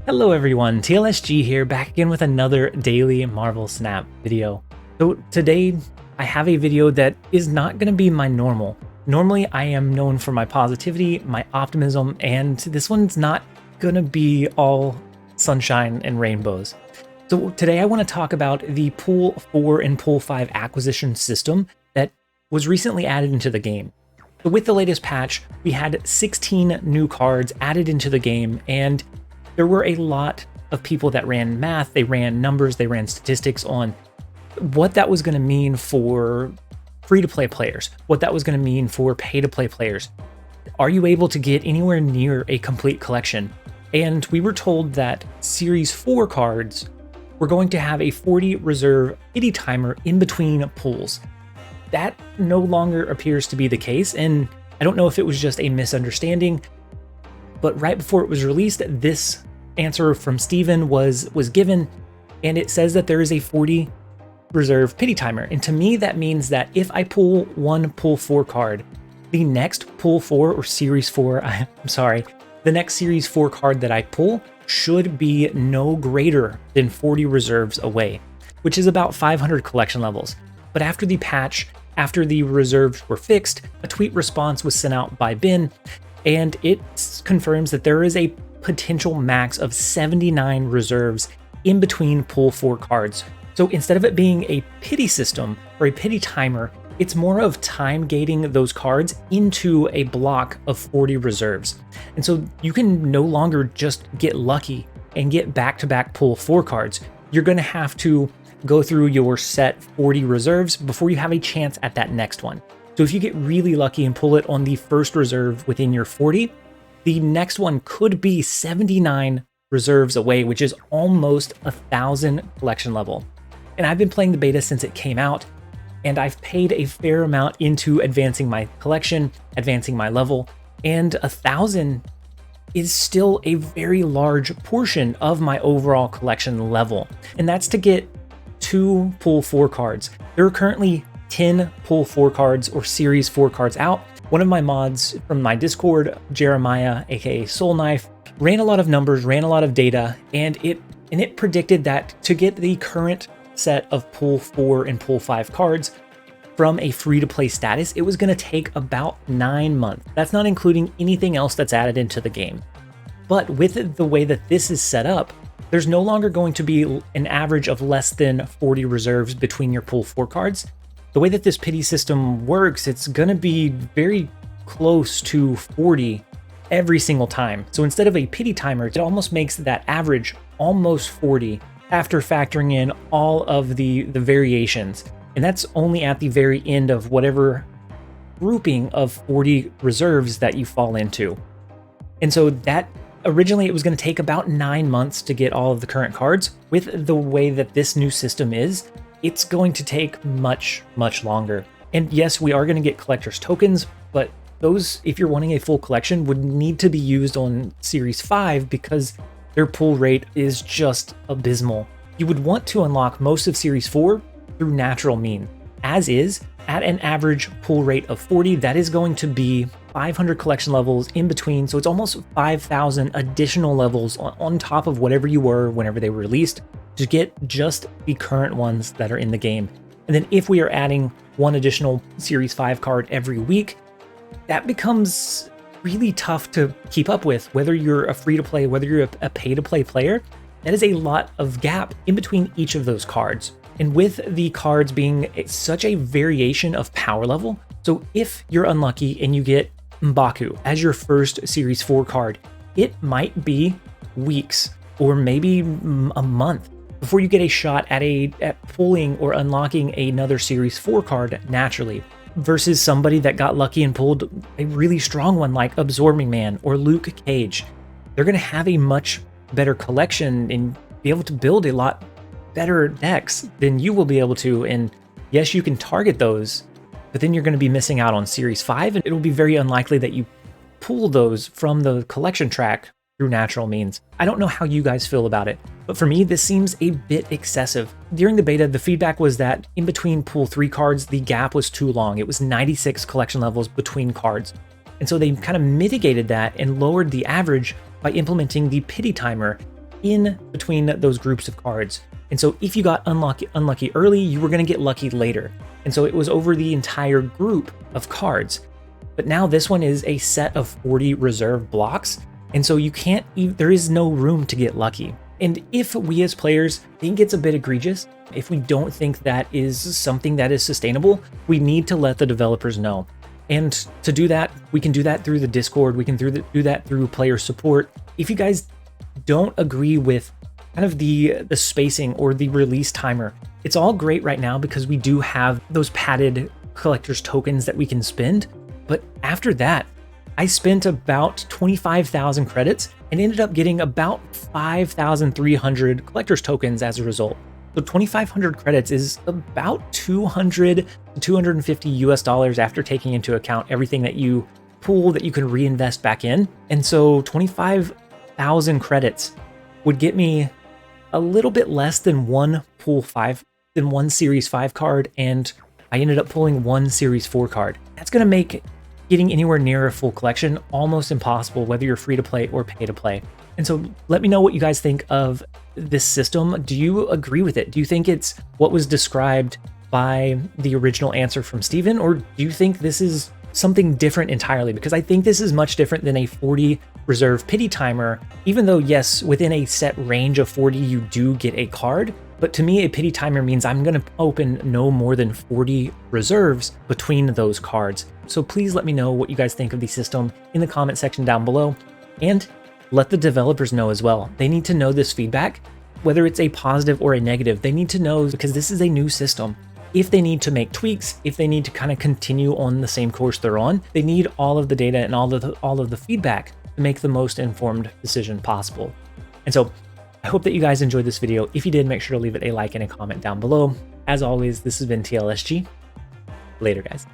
Hello everyone, TLSG here, back again with another daily Marvel Snap video. So today I have a video that is not going to be my normal. Normally I am known for my positivity, my optimism, and this one's not going to be all sunshine and rainbows. So today I want to talk about the Pool 4 and Pool 5 acquisition system that was recently added into the game. So with the latest patch, we had 16 new cards added into the game, and there were a lot of people that ran math, they ran numbers, they ran statistics on what that was going to mean for free-to-play players, what that was going to mean for pay-to-play players. Are you able to get anywhere near a complete collection? And we were told that Series 4 cards were going to have a 40 reserve pity timer in between pulls. That no longer appears to be the case, and I don't know if it was just a misunderstanding, but right before it was released, this answer from Steven was given, and it says that there is a 40 reserve pity timer. And to me, that means that if I pull one Pool 4 card, the next Pool 4 or Series 4, the next Series 4 card that I pull should be no greater than 40 reserves away, which is about 500 collection levels. But after the patch, after the reserves were fixed, a tweet response was sent out by Ben, and it confirms that there is a potential max of 79 reserves in between Pool 4 cards. So instead of it being a pity system or a pity timer, it's more of time gating those cards into a block of 40 reserves. And so you can no longer just get lucky and get back-to-back Pool 4 cards. You're going to have to go through your set 40 reserves before you have a chance at that next one. So if you get really lucky and pull it on the first reserve within your 40, the next one could be 79 reserves away, which is almost 1,000 collection level. And I've been playing the beta since it came out, and I've paid a fair amount into advancing my collection, advancing my level, and 1,000 is still a very large portion of my overall collection level. And that's to get 2 Pool 4 cards. There are currently 10 Pool 4 cards or Series 4 cards out. One of my mods from my Discord, Jeremiah, aka Soul Knife, ran a lot of numbers, ran a lot of data, and it predicted that to get the current set of Pool 4 and Pool 5 cards from a free-to-play status, it was going to take about 9 months. That's not including anything else that's added into the game. But with the way that this is set up, there's no longer going to be an average of less than 40 reserves between your Pool 4 cards. The way that this pity system works, it's going to be very close to 40 every single time. So instead of a pity timer, it almost makes that average almost 40 after factoring in all of the variations. And that's only at the very end of whatever grouping of 40 reserves that you fall into. And so that originally it was going to take about 9 months to get all of the current cards. With the way that this new system is, it's going to take much, much longer. And yes, we are going to get collector's tokens, but those, if you're wanting a full collection, would need to be used on Series 5 because their pull rate is just abysmal. You would want to unlock most of Series 4 through natural means. As is, at an average pull rate of 40, that is going to be 500 collection levels in between, so it's almost 5,000 additional levels on top of whatever you were whenever they were released to get just the current ones that are in the game. And then if we are adding one additional Series 5 card every week, that becomes really tough to keep up with, whether you're a free-to-play, whether you're a pay-to-play player. That is a lot of gap in between each of those cards. And with the cards being such a variation of power level, so if you're unlucky and you get M'Baku as your first Series 4 card, it might be weeks or maybe a month before you get a shot at pulling or unlocking another Series 4 card naturally, versus somebody that got lucky and pulled a really strong one like Absorbing Man or Luke Cage. They're going to have a much better collection and be able to build a lot better decks than you will be able to. And yes, you can target those, but then you're going to be missing out on Series 5, and it'll be very unlikely that you pull those from the collection track through natural means. I don't know how you guys feel about it, but for me, this seems a bit excessive. During the beta, the feedback was that in between Pool 3 cards, the gap was too long. It was 96 collection levels between cards. And so they kind of mitigated that and lowered the average by implementing the pity timer in between those groups of cards. And so if you got unlucky early, you were going to get lucky later. And so it was over the entire group of cards. But now this one is a set of 40 reserve blocks. And so you can't, there is no room to get lucky. And if we as players think it's a bit egregious, if we don't think that is something that is sustainable, we need to let the developers know. And to do that, we can do that through the Discord. We can do that through player support. If you guys don't agree with kind of the spacing or the release timer, it's all great right now because we do have those padded collector's tokens that we can spend. But after that, I spent about 25,000 credits and ended up getting about 5,300 collector's tokens as a result. So 2,500 credits is about 200 to 250 US dollars after taking into account everything that you pool that you can reinvest back in. And so 25,000 credits would get me a little bit less than one Series 5 card, and I ended up pulling one Series 4 card. That's going to make getting anywhere near a full collection almost impossible, whether you're free to play or pay to play. And so let me know what you guys think of this system. Do you agree with it? Do you think it's what was described by the original answer from Steven, or do you think this is something different entirely? Because I think this is much different than a 40 reserve pity timer, even though yes, within a set range of 40, you do get a card. But to me, a pity timer means I'm going to open no more than 40 reserves between those cards. So please let me know what you guys think of the system in the comment section down below, and let the developers know as well. They need to know this feedback, whether it's a positive or a negative. They need to know, because this is a new system. If they need to make tweaks, if they need to kind of continue on the same course they're on, they need all of the data and all of the feedback to make the most informed decision possible. And so I hope that you guys enjoyed this video. If you did, make sure to leave it a like and a comment down below. As always, this has been TLSG. Later, guys.